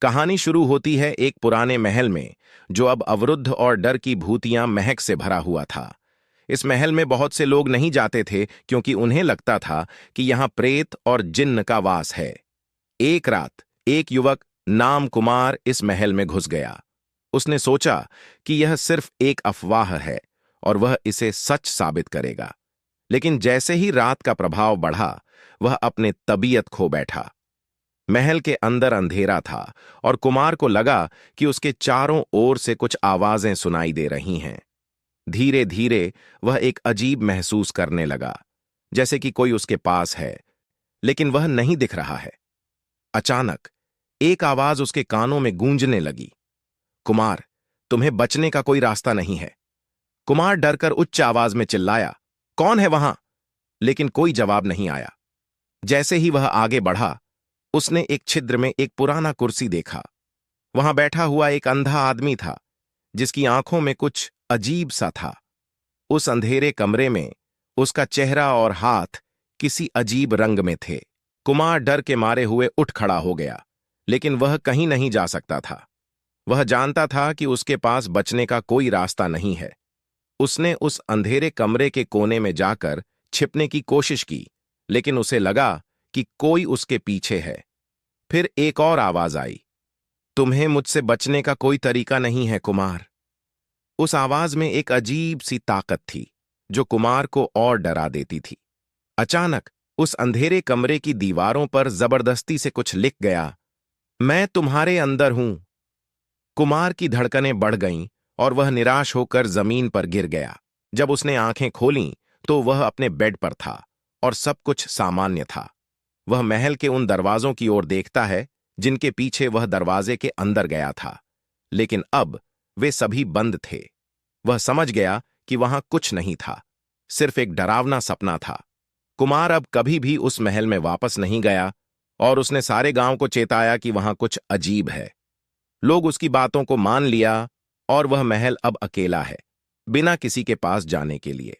कहानी शुरू होती है एक पुराने महल में, जो अब अवरुद्ध और डर की भूतियां महक से भरा हुआ था। इस महल में बहुत से लोग नहीं जाते थे, क्योंकि उन्हें लगता था कि यहां प्रेत और जिन्न का वास है। एक रात एक युवक नाम कुमार इस महल में घुस गया। उसने सोचा कि यह सिर्फ एक अफवाह है और वह इसे सच साबित करेगा। लेकिन जैसे ही रात का प्रभाव बढ़ा, वह अपने तबीयत खो बैठा। महल के अंदर अंधेरा था और कुमार को लगा कि उसके चारों ओर से कुछ आवाजें सुनाई दे रही हैं। धीरे धीरे वह एक अजीब महसूस करने लगा, जैसे कि कोई उसके पास है, लेकिन वह नहीं दिख रहा है। अचानक एक आवाज उसके कानों में गूंजने लगी, कुमार, तुम्हें बचने का कोई रास्ता नहीं है। कुमार डरकर उच्च आवाज में चिल्लाया, कौन है वहां? लेकिन कोई जवाब नहीं आया। जैसे ही वह आगे बढ़ा, उसने एक छिद्र में एक पुराना कुर्सी देखा। वहां बैठा हुआ एक अंधा आदमी था, जिसकी आंखों में कुछ अजीब सा था। उस अंधेरे कमरे में उसका चेहरा और हाथ किसी अजीब रंग में थे। कुमार डर के मारे हुए उठ खड़ा हो गया, लेकिन वह कहीं नहीं जा सकता था। वह जानता था कि उसके पास बचने का कोई रास्ता नहीं है। उसने उस अंधेरे कमरे के कोने में जाकर छिपने की कोशिश की, लेकिन उसे लगा कि कोई उसके पीछे है। फिर एक और आवाज आई, तुम्हें मुझसे बचने का कोई तरीका नहीं है कुमार। उस आवाज में एक अजीब सी ताकत थी, जो कुमार को और डरा देती थी। अचानक उस अंधेरे कमरे की दीवारों पर जबरदस्ती से कुछ लिख गया, मैं तुम्हारे अंदर हूं। कुमार की धड़कनें बढ़ गईं और वह निराश होकर जमीन पर गिर गया। जब उसने आंखें खोलीं, तो वह अपने बेड पर था और सब कुछ सामान्य था। वह महल के उन दरवाजों की ओर देखता है जिनके पीछे वह दरवाजे के अंदर गया था, लेकिन अब वे सभी बंद थे। वह समझ गया कि वहां कुछ नहीं था, सिर्फ एक डरावना सपना था। कुमार अब कभी भी उस महल में वापस नहीं गया और उसने सारे गांव को चेताया कि वहां कुछ अजीब है। लोग उसकी बातों को मान लिया और वह महल अब अकेला है, बिना किसी के पास जाने के लिए।